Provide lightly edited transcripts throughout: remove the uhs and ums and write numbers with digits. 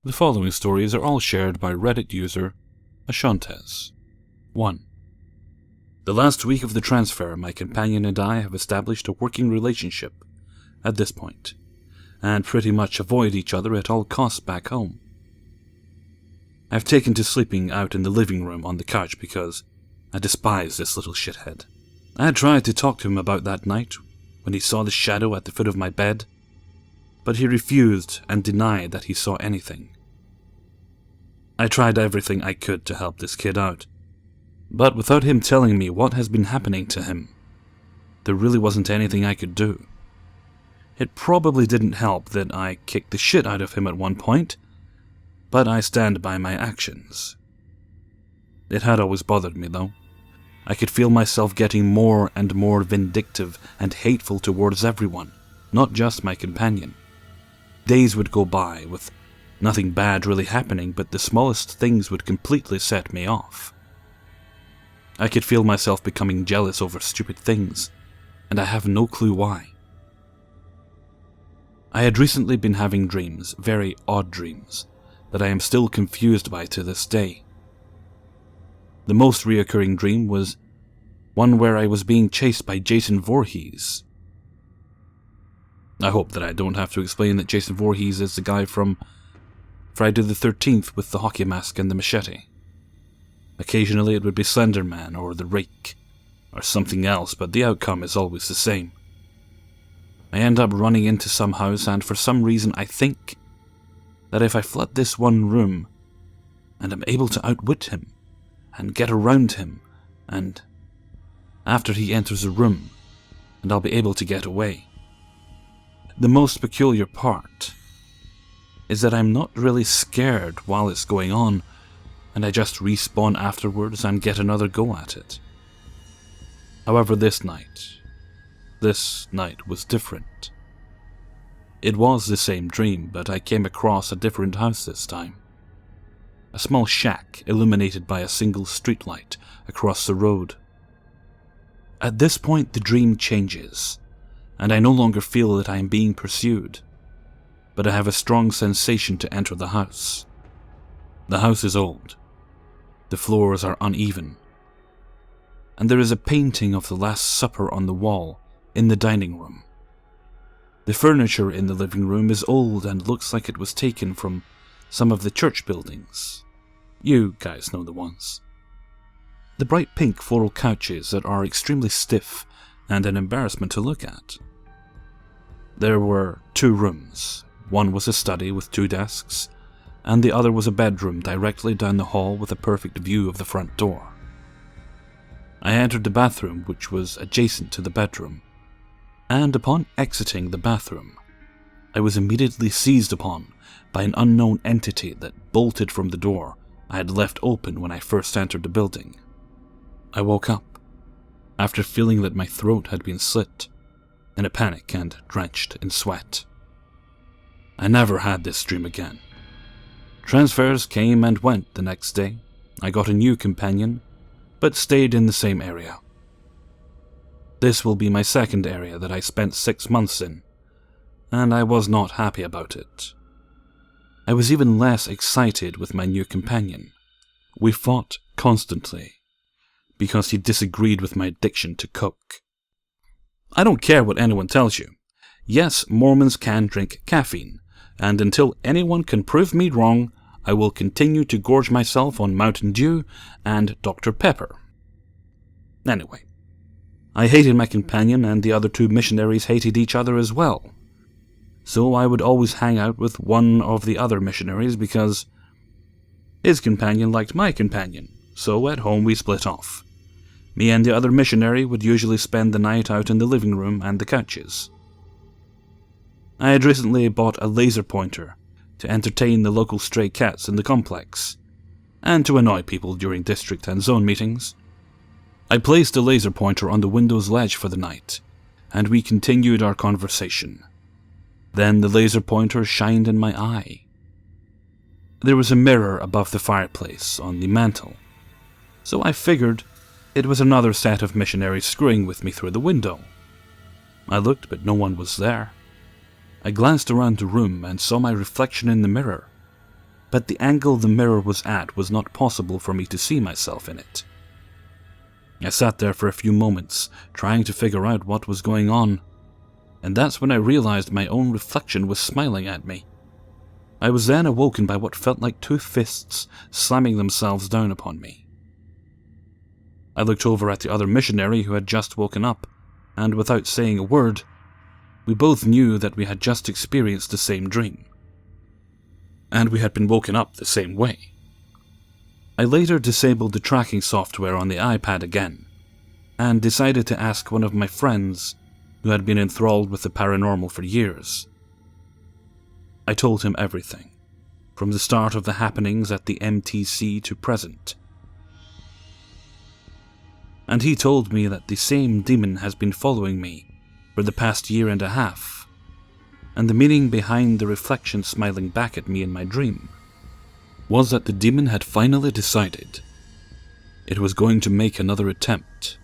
The following stories are all shared by Reddit user Ashantes. 1. The last week of the transfer, my companion and I have established a working relationship at this point, and pretty much avoid each other at all costs back home. I've taken to sleeping out in the living room on the couch because I despise this little shithead. I had tried to talk to him about that night when he saw the shadow at the foot of my bed, but he refused and denied that he saw anything. I tried everything I could to help this kid out, but without him telling me what has been happening to him, there really wasn't anything I could do. It probably didn't help that I kicked the shit out of him at one point, but I stand by my actions. It had always bothered me, though. I could feel myself getting more and more vindictive and hateful towards everyone, not just my companion. Days would go by with nothing bad really happening, but the smallest things would completely set me off. I could feel myself becoming jealous over stupid things, and I have no clue why. I had recently been having dreams, very odd dreams, that I am still confused by to this day. The most reoccurring dream was one where I was being chased by Jason Voorhees. I hope that I don't have to explain that Jason Voorhees is the guy from Friday the 13th with the hockey mask and the machete. Occasionally it would be Slender Man or the Rake, or something else, but the outcome is always the same. I end up running into some house, and for some reason I think that if I flood this one room, and am able to outwit him, and get around him, and after he enters a room, and I'll be able to get away. The most peculiar part is that I'm not really scared while it's going on, and I just respawn afterwards and get another go at it. However, this night was different. It was the same dream, but I came across a different house this time. A small shack illuminated by a single streetlight across the road. At this point, the dream changes, and I no longer feel that I am being pursued, but I have a strong sensation to enter the house. The house is old. The floors are uneven, and there is a painting of the Last Supper on the wall in the dining room. The furniture in the living room is old and looks like it was taken from some of the church buildings. You guys know the ones. The bright pink floral couches that are extremely stiff and an embarrassment to look at. There were 2 rooms. One was a study with 2 desks, and the other was a bedroom directly down the hall with a perfect view of the front door. I entered the bathroom, which was adjacent to the bedroom, and upon exiting the bathroom, I was immediately seized upon by an unknown entity that bolted from the door I had left open when I first entered the building. I woke up, after feeling that my throat had been slit, in a panic and drenched in sweat. I never had this dream again. Transfers came and went the next day. I got a new companion, but stayed in the same area. This will be my second area that I spent 6 months in, and I was not happy about it. I was even less excited with my new companion. We fought constantly, because he disagreed with my addiction to coke. I don't care what anyone tells you. Yes, Mormons can drink caffeine, and until anyone can prove me wrong, I will continue to gorge myself on Mountain Dew and Dr. Pepper. Anyway, I hated my companion, and the other 2 missionaries hated each other as well. So I would always hang out with one of the other missionaries because his companion liked my companion, so at home we split off. Me and the other missionary would usually spend the night out in the living room and the couches. I had recently bought a laser pointer to entertain the local stray cats in the complex, and to annoy people during district and zone meetings. I placed the laser pointer on the window's ledge for the night, and we continued our conversation. Then the laser pointer shined in my eye. There was a mirror above the fireplace on the mantel, so I figured it was another set of missionaries screwing with me through the window. I looked, but no one was there. I glanced around the room and saw my reflection in the mirror, but the angle the mirror was at was not possible for me to see myself in it. I sat there for a few moments, trying to figure out what was going on, and that's when I realized my own reflection was smiling at me. I was then awoken by what felt like two fists slamming themselves down upon me. I looked over at the other missionary who had just woken up, and without saying a word, we both knew that we had just experienced the same dream. And we had been woken up the same way. I later disabled the tracking software on the iPad again, and decided to ask one of my friends who had been enthralled with the paranormal for years. I told him everything, from the start of the happenings at the MTC to present. And he told me that the same demon has been following me for the past year and a half, and the meaning behind the reflection smiling back at me in my dream was that the demon had finally decided it was going to make another attempt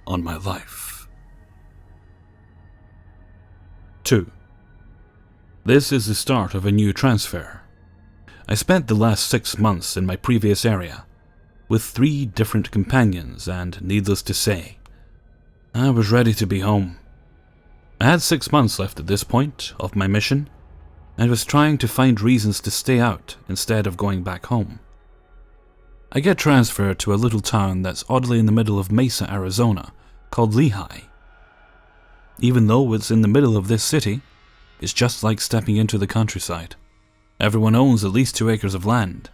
on my life. 2. This is the start of a new transfer. I spent the last 6 months in my previous area with 3 different companions, and needless to say, I was ready to be home. I had 6 months left at this point of my mission, and was trying to find reasons to stay out instead of going back home. I get transferred to a little town that's oddly in the middle of Mesa, Arizona, called Lehi. Even though it's in the middle of this city, it's just like stepping into the countryside. Everyone owns at least 2 acres of land,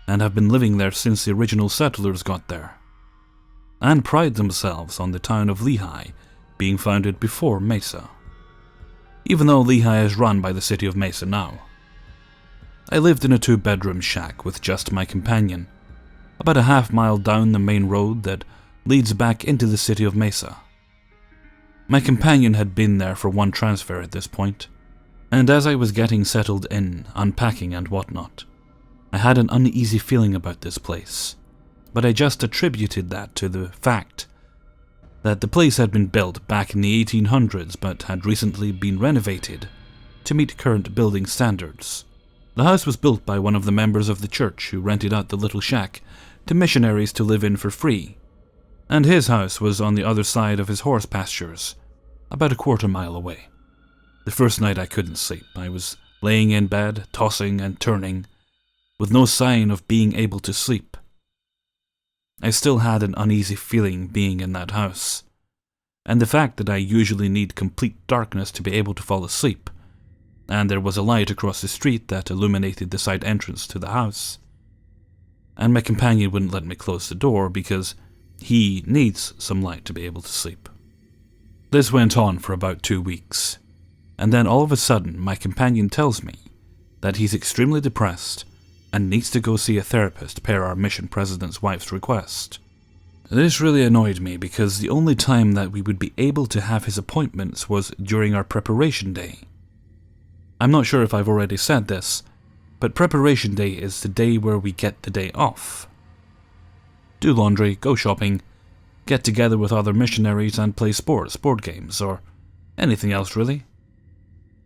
and have been living there since the original settlers got there, and pride themselves on the town of Lehi being founded before Mesa, even though Lehi is run by the city of Mesa now. I lived in a 2-bedroom shack with just my companion, about a half-mile down the main road that leads back into the city of Mesa. My companion had been there for 1 transfer at this point, and as I was getting settled in, unpacking and whatnot, I had an uneasy feeling about this place, but I just attributed that to the fact that the place had been built back in the 1800s but had recently been renovated to meet current building standards. The house was built by one of the members of the church who rented out the little shack to missionaries to live in for free, and his house was on the other side of his horse pastures, about a quarter-mile away. The first night I couldn't sleep. I was laying in bed, tossing and turning, with no sign of being able to sleep. I still had an uneasy feeling being in that house, and the fact that I usually need complete darkness to be able to fall asleep, and there was a light across the street that illuminated the side entrance to the house, and my companion wouldn't let me close the door because he needs some light to be able to sleep. This went on for about 2 weeks, and then all of a sudden my companion tells me that he's extremely depressed and needs to go see a therapist per our mission president's wife's request. This really annoyed me because the only time that we would be able to have his appointments was during our preparation day. I'm not sure if I've already said this, but preparation day is the day where we get the day off. Do laundry, go shopping, get together with other missionaries and play sports, board games, or anything else really.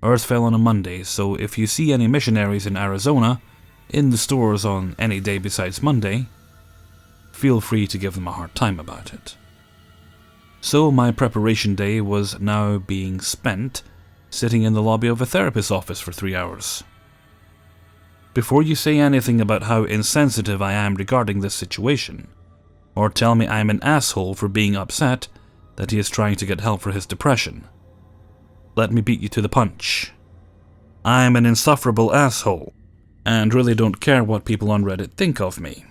Earth fell on a Monday, so if you see any missionaries in Arizona in the stores on any day besides Monday, feel free to give them a hard time about it. So my preparation day was now being spent sitting in the lobby of a therapist's office for 3 hours. Before you say anything about how insensitive I am regarding this situation, or tell me I'm an asshole for being upset that he is trying to get help for his depression, let me beat you to the punch. I'm an insufferable asshole, and really don't care what people on Reddit think of me.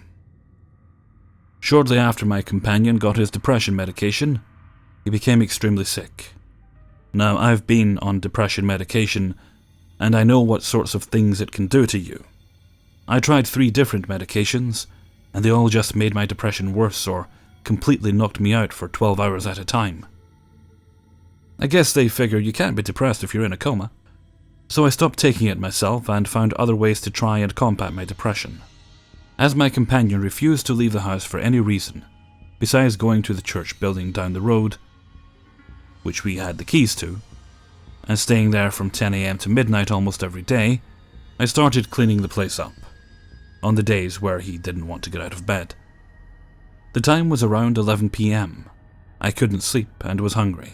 Shortly after my companion got his depression medication, he became extremely sick. Now, I've been on depression medication, and I know what sorts of things it can do to you. I tried 3 different medications, and they all just made my depression worse or completely knocked me out for 12 hours at a time. I guess they figure you can't be depressed if you're in a coma. So I stopped taking it myself and found other ways to try and combat my depression. As my companion refused to leave the house for any reason, besides going to the church building down the road, which we had the keys to, and staying there from 10 AM to midnight almost every day, I started cleaning the place up. on the days where he didn't want to get out of bed. The time was around 11 p.m. I couldn't sleep and was hungry,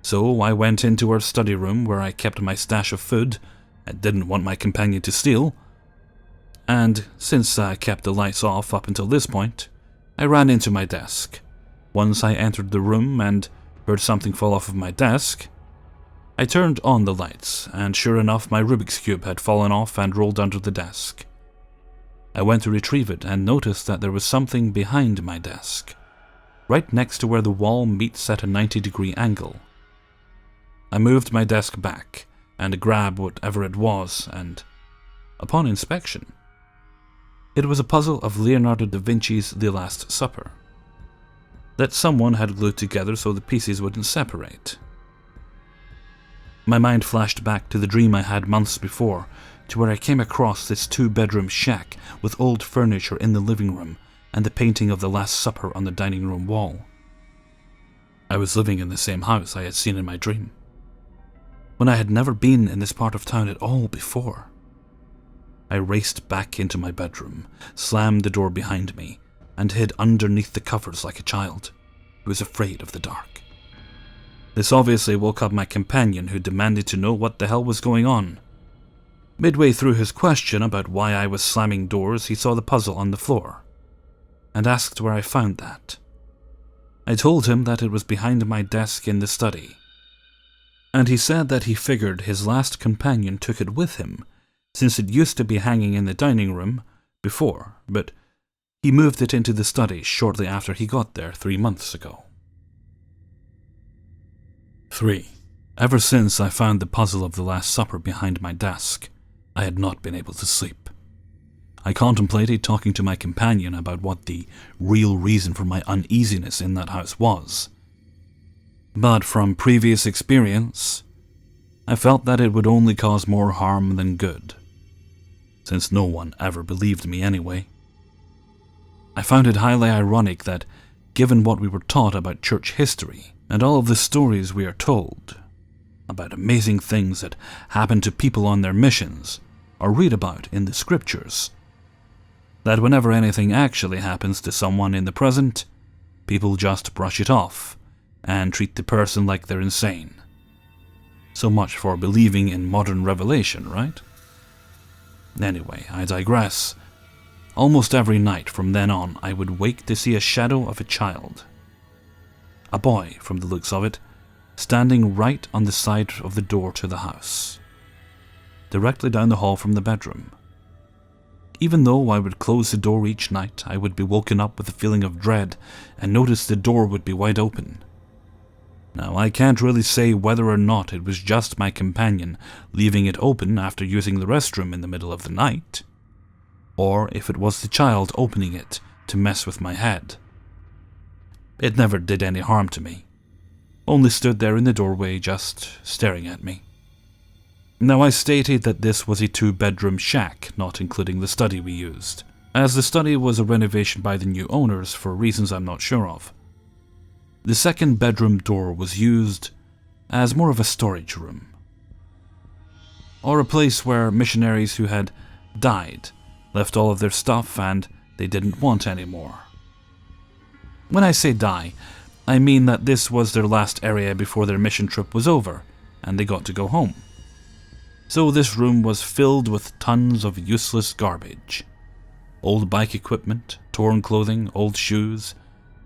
so I went into our study room where I kept my stash of food I didn't want my companion to steal, and since I kept the lights off up until this point, I ran into my desk. Once I entered the room and heard something fall off of my desk, I turned on the lights, and sure enough my Rubik's Cube had fallen off and rolled under the desk. I went to retrieve it and noticed that there was something behind my desk, right next to where the wall meets at a 90-degree angle. I moved my desk back and grabbed whatever it was, and upon inspection, it was a puzzle of Leonardo da Vinci's The Last Supper that someone had glued together so the pieces wouldn't separate. My mind flashed back to the dream I had months before, to where I came across this 2-bedroom shack with old furniture in the living room and the painting of the Last Supper on the dining room wall. I was living in the same house I had seen in my dream, when I had never been in this part of town at all before. I raced back into my bedroom, slammed the door behind me, and hid underneath the covers like a child who was afraid of the dark. This obviously woke up my companion, who demanded to know what the hell was going on. Midway through his question about why I was slamming doors, he saw the puzzle on the floor and asked where I found that. I told him that it was behind my desk in the study, and he said that he figured his last companion took it with him, since it used to be hanging in the dining room before, but he moved it into the study shortly after he got there 3 months ago. 3. Ever since I found the puzzle of the Last Supper behind my desk, I had not been able to sleep. I contemplated talking to my companion about what the real reason for my uneasiness in that house was. But from previous experience, I felt that it would only cause more harm than good, since no one ever believed me anyway. I found it highly ironic that, given what we were taught about church history and all of the stories we are told about amazing things that happen to people on their missions or read about in the scriptures, that whenever anything actually happens to someone in the present, people just brush it off and treat the person like they're insane. So much for believing in modern revelation, right? Anyway, I digress. Almost every night from then on, I would wake to see a shadow of a child, a boy from the looks of it, standing right on the side of the door to the house, directly down the hall from the bedroom. Even though I would close the door each night, I would be woken up with a feeling of dread and notice the door would be wide open. Now, I can't really say whether or not it was just my companion leaving it open after using the restroom in the middle of the night, or if it was the child opening it to mess with my head. It never did any harm to me, only stood there in the doorway just staring at me. Now, I stated that this was a 2-bedroom shack, not including the study we used, as the study was a renovation by the new owners for reasons I'm not sure of. The 2nd bedroom door was used as more of a storage room, or a place where missionaries who had died left all of their stuff and they didn't want anymore. When I say die, I mean that this was their last area before their mission trip was over and they got to go home. So this room was filled with tons of useless garbage. Old bike equipment, torn clothing, old shoes,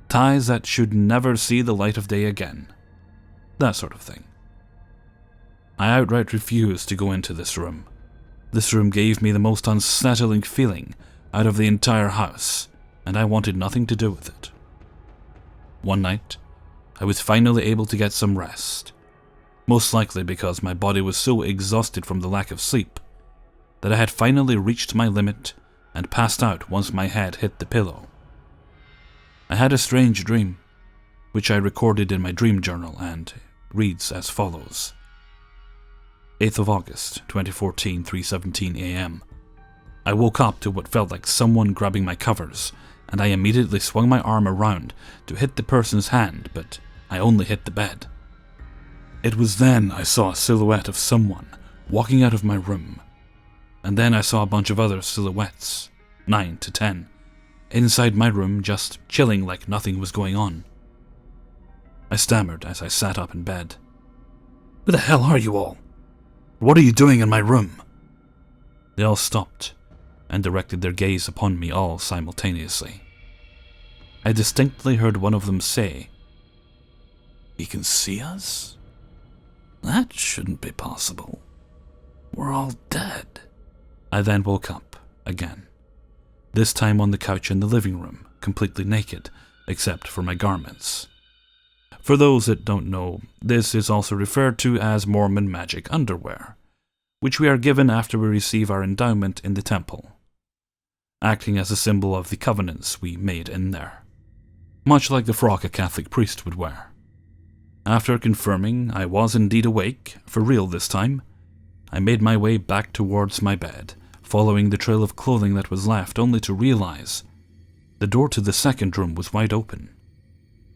ties that should never see the light of day again. That sort of thing. I outright refused to go into this room. This room gave me the most unsettling feeling out of the entire house, and I wanted nothing to do with it. One night, I was finally able to get some rest, most likely because my body was so exhausted from the lack of sleep that I had finally reached my limit and passed out once my head hit the pillow. I had a strange dream, which I recorded in my dream journal, and reads as follows. 8th of August, 2014, 3:17 a.m. I woke up to what felt like someone grabbing my covers, and I immediately swung my arm around to hit the person's hand, but I only hit the bed. It was then I saw a silhouette of someone walking out of my room, and then I saw a bunch of other silhouettes, 9 to 10, inside my room just chilling like nothing was going on. I stammered as I sat up in bed. "Who the hell are you all? What are you doing in my room?" They all stopped and directed their gaze upon me all simultaneously. I distinctly heard one of them say, "He can see us? That shouldn't be possible. We're all dead." I then woke up again, this time on the couch in the living room, completely naked, except for my garments. For those that don't know, this is also referred to as Mormon magic underwear, which we are given after we receive our endowment in the temple, acting as a symbol of the covenants we made in there, much like the frock a Catholic priest would wear. After confirming I was indeed awake, for real this time, I made my way back towards my bed, following the trail of clothing that was left, only to realize the door to the second room was wide open,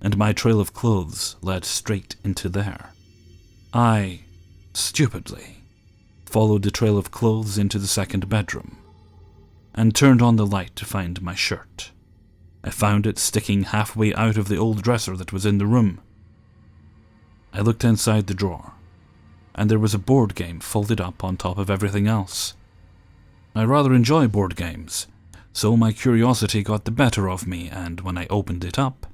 and my trail of clothes led straight into there. I, stupidly, followed the trail of clothes into the second bedroom, and turned on the light to find my shirt. I found it sticking halfway out of the old dresser that was in the room. I looked inside the drawer, and there was a board game folded up on top of everything else. I rather enjoy board games, so my curiosity got the better of me, and when I opened it up,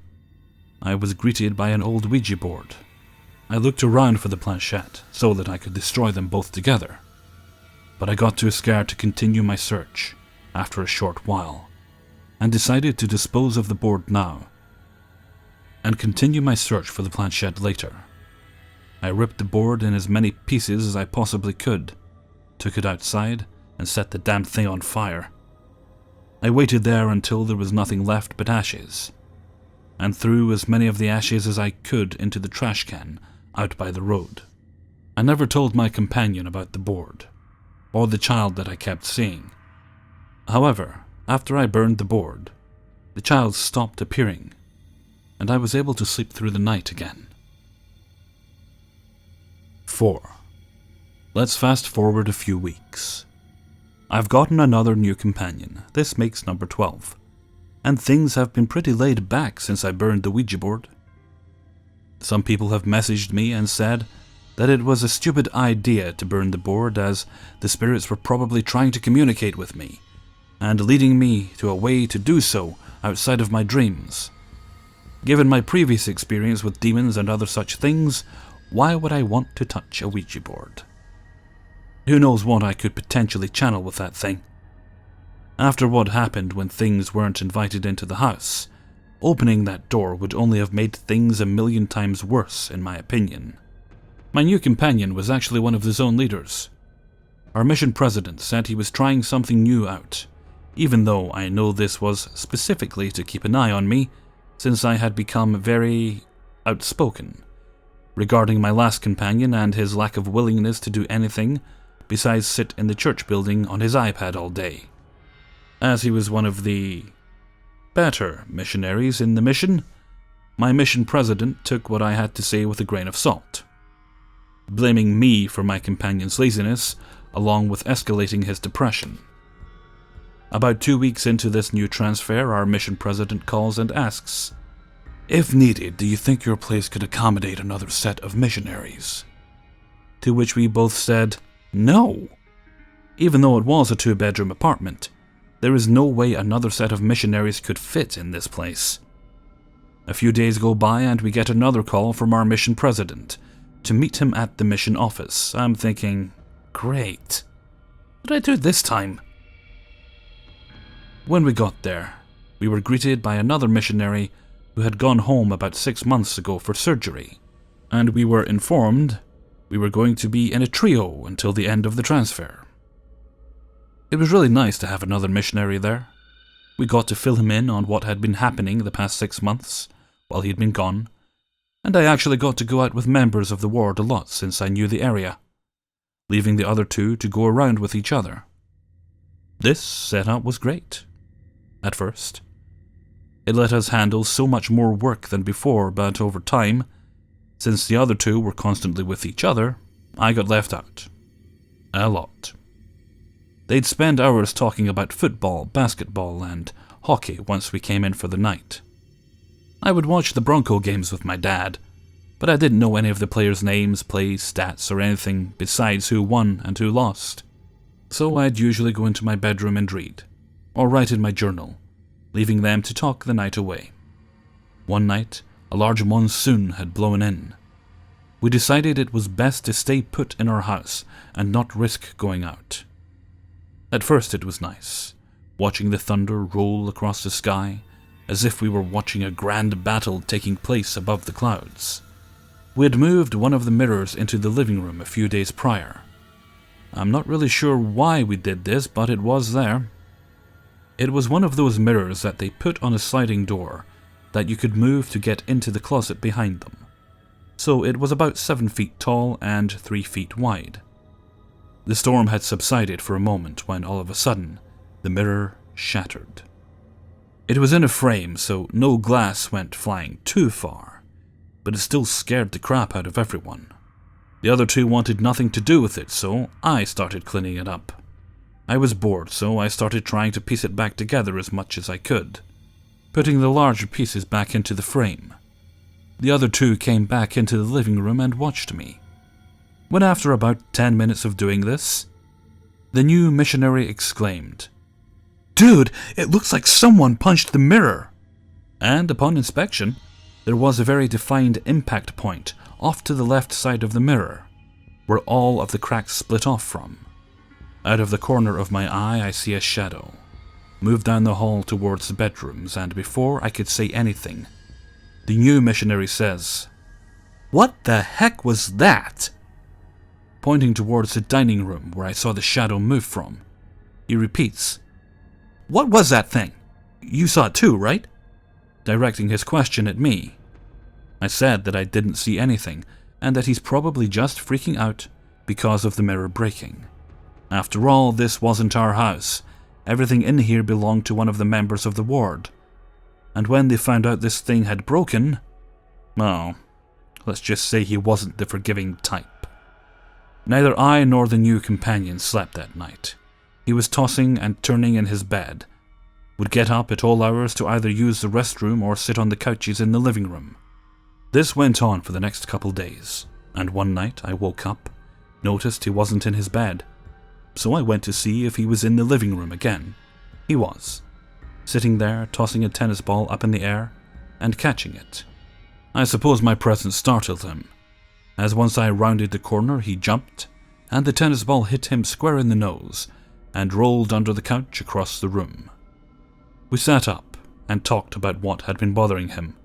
I was greeted by an old Ouija board. I looked around for the planchette so that I could destroy them both together, but I got too scared to continue my search after a short while, and decided to dispose of the board now and continue my search for the planchette later. I ripped the board in as many pieces as I possibly could, took it outside, and set the damn thing on fire. I waited there until there was nothing left but ashes, and threw as many of the ashes as I could into the trash can out by the road. I never told my companion about the board, or the child that I kept seeing. However, after I burned the board, the child stopped appearing, and I was able to sleep through the night again. 4. Let's fast forward a few weeks. I've gotten another new companion. This makes number 12. And things have been pretty laid back since I burned the Ouija board. Some people have messaged me and said that it was a stupid idea to burn the board, as the spirits were probably trying to communicate with me and leading me to a way to do so outside of my dreams. Given my previous experience with demons and other such things, why would I want to touch a Ouija board? Who knows what I could potentially channel with that thing? After what happened when things weren't invited into the house, opening that door would only have made things a million times worse, in my opinion. My new companion was actually one of the zone leaders. Our mission president said he was trying something new out, even though I know this was specifically to keep an eye on me, since I had become very outspoken regarding my last companion and his lack of willingness to do anything besides sit in the church building on his iPad all day. As he was one of the better missionaries in the mission, my mission president took what I had to say with a grain of salt, blaming me for my companion's laziness, along with escalating his depression. About 2 weeks into this new transfer, our mission president calls and asks, "If needed, do you think your place could accommodate another set of missionaries?" To which we both said, no. Even though it was a 2-bedroom apartment, there is no way another set of missionaries could fit in this place. A few days go by and we get another call from our mission president to meet him at the mission office. I'm thinking, great. What did I do this time? When we got there, we were greeted by another missionary who had gone home about 6 months ago for surgery, and we were informed we were going to be in a trio until the end of the transfer. It was really nice to have another missionary there. We got to fill him in on what had been happening the past 6 months while he'd been gone, and I actually got to go out with members of the ward a lot since I knew the area, leaving the other 2 to go around with each other. This setup was great. At first, it let us handle so much more work than before, but over time, since the other 2 were constantly with each other, I got left out. A lot. They'd spend hours talking about football, basketball, and hockey once we came in for the night. I would watch the Bronco games with my dad, but I didn't know any of the players' names, plays, stats, or anything besides who won and who lost. So I'd usually go into my bedroom and read, or write in my journal, leaving them to talk the night away. One night, a large monsoon had blown in. We decided it was best to stay put in our house and not risk going out. At first it was nice, watching the thunder roll across the sky, as if we were watching a grand battle taking place above the clouds. We had moved one of the mirrors into the living room a few days prior. I'm not really sure why we did this, but it was there. It was one of those mirrors that they put on a sliding door that you could move to get into the closet behind them. So it was about 7 feet tall and 3 feet wide. The storm had subsided for a moment when all of a sudden, the mirror shattered. It was in a frame, so no glass went flying too far, but it still scared the crap out of everyone. The other two wanted nothing to do with it, so I started cleaning it up. I was bored, so I started trying to piece it back together as much as I could, putting the larger pieces back into the frame. The other two came back into the living room and watched me. When after about 10 minutes of doing this, the new missionary exclaimed, "Dude, it looks like someone punched the mirror!" And upon inspection, there was a very defined impact point off to the left side of the mirror, where all of the cracks split off from. Out of the corner of my eye, I see a shadow move down the hall towards the bedrooms, and before I could say anything, the new missionary says, "What the heck was that?" Pointing towards the dining room where I saw the shadow move from. He repeats, "What was that thing? You saw it too, right?" Directing his question at me. I said that I didn't see anything, and that he's probably just freaking out because of the mirror breaking. After all, this wasn't our house. Everything in here belonged to one of the members of the ward. And when they found out this thing had broken, well, let's just say he wasn't the forgiving type. Neither I nor the new companion slept that night. He was tossing and turning in his bed, would get up at all hours to either use the restroom or sit on the couches in the living room. This went on for the next couple days, and one night I woke up, noticed he wasn't in his bed. So I went to see if he was in the living room again. He was, sitting there tossing a tennis ball up in the air and catching it. I suppose my presence startled him, as once I rounded the corner he jumped, and the tennis ball hit him square in the nose and rolled under the couch across the room. We sat up and talked about what had been bothering him,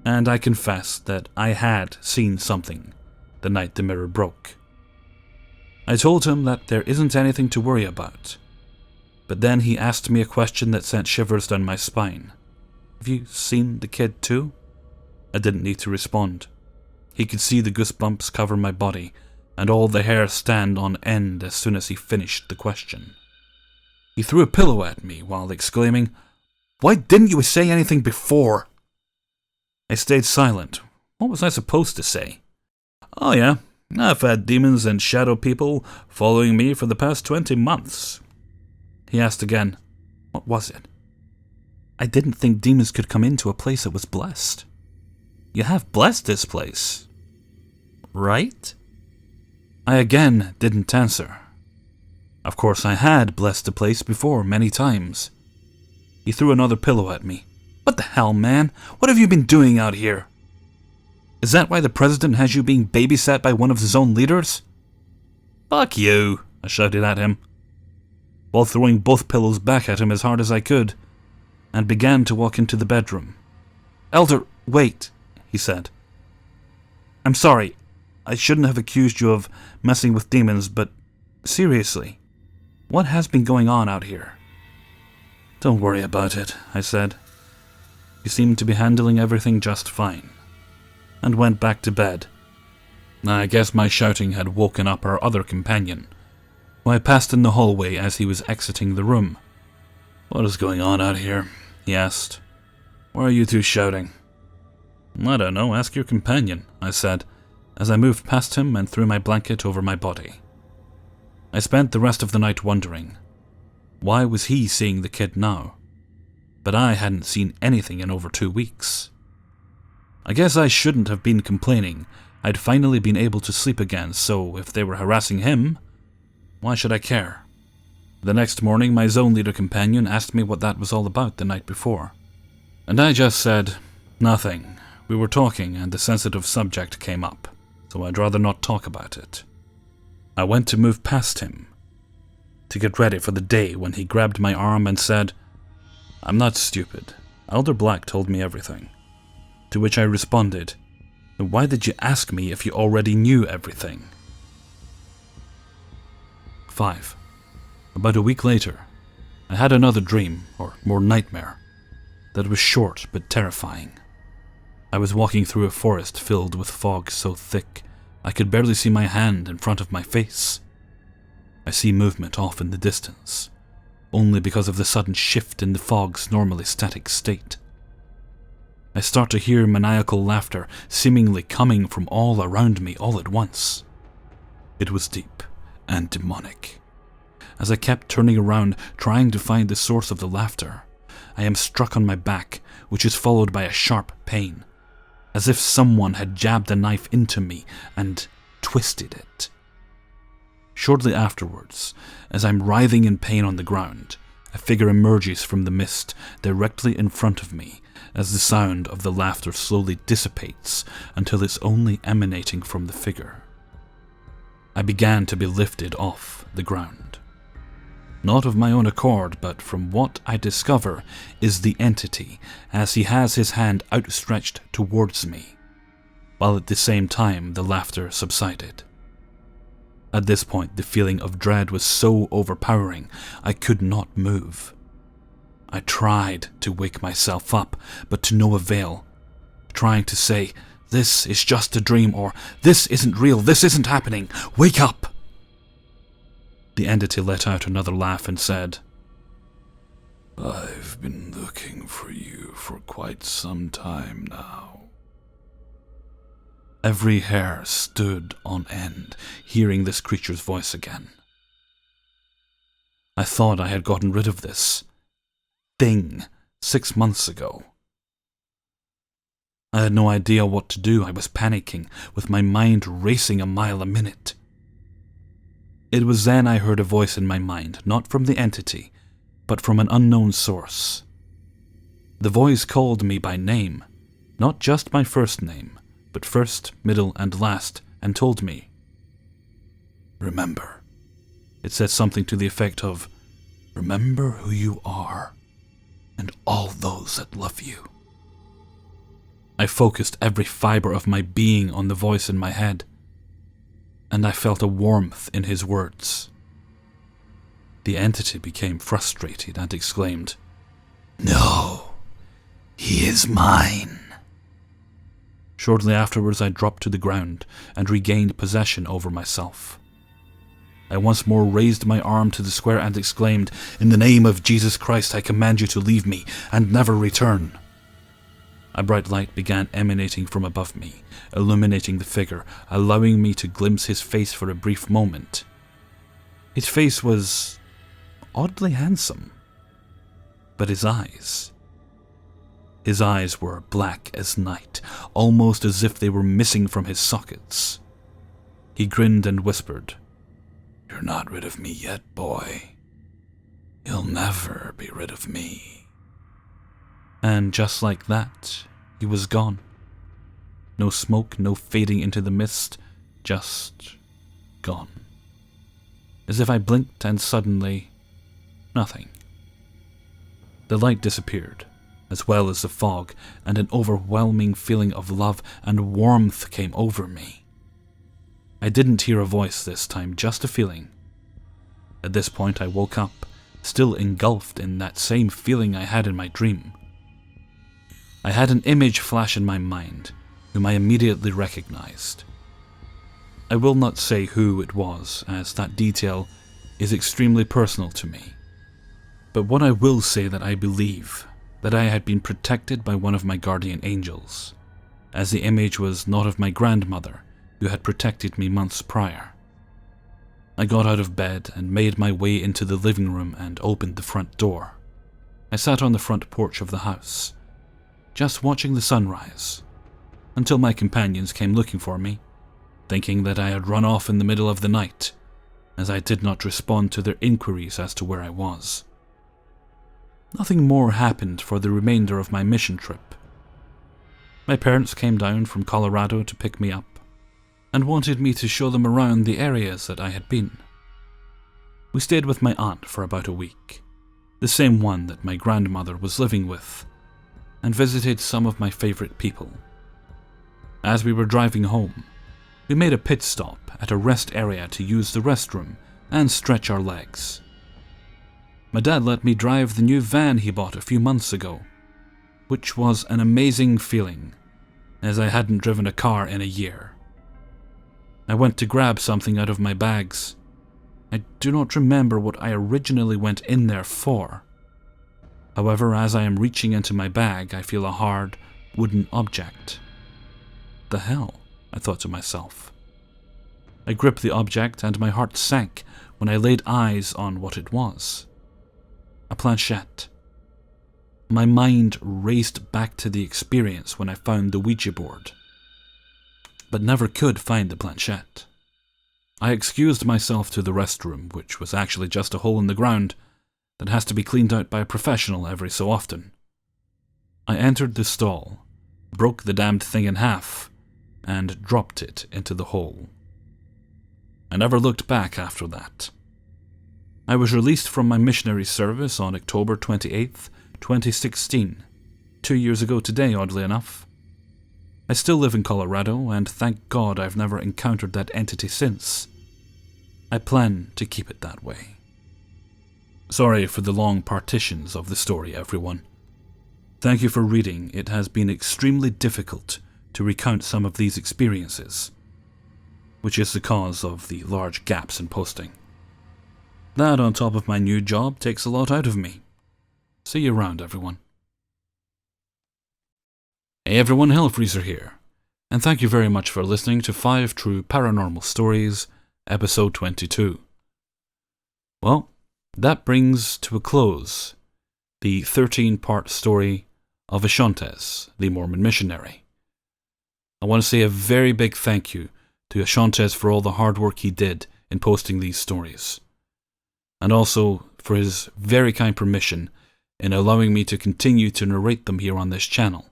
and I confessed that I had seen something the night the mirror broke. I told him that there isn't anything to worry about, but then he asked me a question that sent shivers down my spine. "Have you seen the kid too?" I didn't need to respond. He could see the goosebumps cover my body, and all the hair stand on end as soon as he finished the question. He threw a pillow at me while exclaiming, "Why didn't you say anything before?" I stayed silent. What was I supposed to say? "Oh yeah, I've had demons and shadow people following me for the past 20 months. He asked again, "What was it?" I didn't think demons could come into a place that was blessed. "You have blessed this place, right?" I again didn't answer. Of course I had blessed the place before many times. He threw another pillow at me. "What the hell, man? What have you been doing out here? Is that why the president has you being babysat by one of his own leaders?" "Fuck you," I shouted at him, while throwing both pillows back at him as hard as I could, and began to walk into the bedroom. "Elder, wait," he said. "I'm sorry. I shouldn't have accused you of messing with demons, but seriously, what has been going on out here?" "Don't worry about it," I said. He seemed to be handling everything just fine, and went back to bed. I guess my shouting had woken up our other companion, who I passed in the hallway as he was exiting the room. "What is going on out here?" he asked. "Why are you two shouting?" "I don't know, ask your companion," I said, as I moved past him and threw my blanket over my body. I spent the rest of the night wondering, Why was he seeing the kid now? But I hadn't seen anything in over 2 weeks. I guess I shouldn't have been complaining. I'd finally been able to sleep again, so if they were harassing him, why should I care? The next morning, my zone leader companion asked me what that was all about the night before. And I just said, nothing. We were talking and the sensitive subject came up, so I'd rather not talk about it. I went to move past him, to get ready for the day when he grabbed my arm and said, "I'm not stupid. Elder Black told me everything." To which I responded, "Why did you ask me if you already knew everything?" 5. About a week later, I had another dream, or more nightmare, that was short but terrifying. I was walking through a forest filled with fog so thick I could barely see my hand in front of my face. I see movement off in the distance, only because of the sudden shift in the fog's normally static state. I start to hear maniacal laughter seemingly coming from all around me all at once. It was deep and demonic. As I kept turning around, trying to find the source of the laughter, I am struck on my back, which is followed by a sharp pain, as if someone had jabbed a knife into me and twisted it. Shortly afterwards, as I'm writhing in pain on the ground, a figure emerges from the mist directly in front of me as the sound of the laughter slowly dissipates until it's only emanating from the figure. I began to be lifted off the ground. Not of my own accord, but from what I discover is the entity, as he has his hand outstretched towards me, while at the same time the laughter subsided. At this point, the feeling of dread was so overpowering, I could not move. I tried to wake myself up, but to no avail, trying to say, "This is just a dream," or "This isn't real, this isn't happening, wake up!" The entity let out another laugh and said, "I've been looking for you for quite some time now." Every hair stood on end, hearing this creature's voice again. I thought I had gotten rid of this thing 6 months ago. I had no idea what to do. I was panicking, with my mind racing a mile a minute. It was then I heard a voice in my mind, not from the entity, but from an unknown source. The voice called me by name, not just my first name, but first, middle, and last, and told me, "Remember." It said something to the effect of, "Remember who you are, and all those that love you." I focused every fiber of my being on the voice in my head, and I felt a warmth in his words. The entity became frustrated and exclaimed, "No, he is mine." Shortly afterwards, I dropped to the ground and regained possession over myself. I once more raised my arm to the square and exclaimed, "In the name of Jesus Christ, I command you to leave me and never return." A bright light began emanating from above me, illuminating the figure, allowing me to glimpse his face for a brief moment. His face was oddly handsome, but his eyes were black as night, almost as if they were missing from his sockets. He grinned and whispered, "You're not rid of me yet, boy. You'll never be rid of me." And just like that, he was gone. No smoke, no fading into the mist, just gone. As if I blinked and suddenly, nothing. The light disappeared, as well as the fog, and an overwhelming feeling of love and warmth came over me. I didn't hear a voice this time, just a feeling. At this point I woke up, still engulfed in that same feeling I had in my dream. I had an image flash in my mind, whom I immediately recognized. I will not say who it was, as that detail is extremely personal to me. But what I will say that I believe that I had been protected by one of my guardian angels, as the image was not of my grandmother, who had protected me months prior. I got out of bed and made my way into the living room and opened the front door. I sat on the front porch of the house, just watching the sunrise, until my companions came looking for me, thinking that I had run off in the middle of the night, as I did not respond to their inquiries as to where I was. Nothing more happened for the remainder of my mission trip. My parents came down from Colorado to pick me up, and wanted me to show them around the areas that I had been. We stayed with my aunt for about a week, the same one that my grandmother was living with, and visited some of my favorite people. As we were driving home, we made a pit stop at a rest area to use the restroom and stretch our legs. My dad let me drive the new van he bought a few months ago, which was an amazing feeling, as I hadn't driven a car in a year. I went to grab something out of my bags. I do not remember what I originally went in there for. However, as I am reaching into my bag, I feel a hard, wooden object. The hell? I thought to myself. I gripped the object and my heart sank when I laid eyes on what it was. A planchette. My mind raced back to the experience when I found the Ouija board, but never could find the planchette. I excused myself to the restroom, which was actually just a hole in the ground that has to be cleaned out by a professional every so often. I entered the stall, broke the damned thing in half, and dropped it into the hole. I never looked back after that. I was released from my missionary service on October 28th, 2016, 2 years ago today, oddly enough. I still live in Colorado, and thank God I've never encountered that entity since. I plan to keep it that way. Sorry for the long partitions of the story, everyone. Thank you for reading. It has been extremely difficult to recount some of these experiences, which is the cause of the large gaps in posting. That, on top of my new job, takes a lot out of me. See you around, everyone. Hey everyone, Hellfreezer here, and thank you very much for listening to 5 True Paranormal Stories, Episode 22. Well, that brings to a close the 13-part story of Ashantes, the Mormon missionary. I want to say a very big thank you to Ashantes for all the hard work he did in posting these stories, and also for his very kind permission in allowing me to continue to narrate them here on this channel.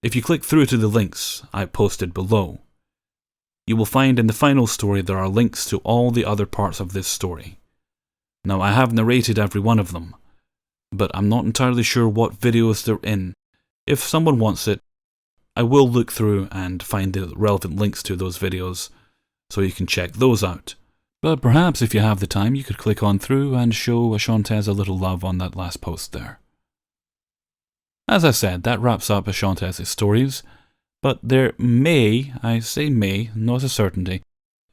If you click through to the links I posted below, you will find in the final story there are links to all the other parts of this story. Now, I have narrated every one of them, but I'm not entirely sure what videos they're in. If someone wants it, I will look through and find the relevant links to those videos, so you can check those out. But perhaps if you have the time, you could click on through and show Ashantes a little love on that last post there. As I said, that wraps up Ashantes' stories, but there may, I say may, not a certainty,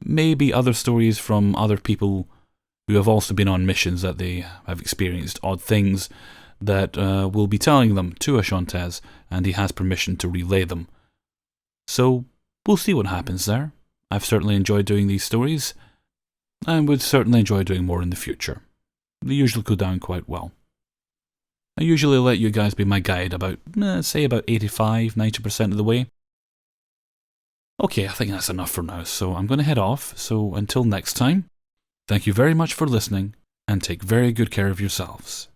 may be other stories from other people who have also been on missions that they have experienced odd things that will be telling them to Ashantes, and he has permission to relay them. So, we'll see what happens there. I've certainly enjoyed doing these stories, and would certainly enjoy doing more in the future. They usually go down quite well. I usually let you guys be my guide about, say about 85–90% of the way. Okay, I think that's enough for now, so I'm going to head off. So until next time, thank you very much for listening, and take very good care of yourselves.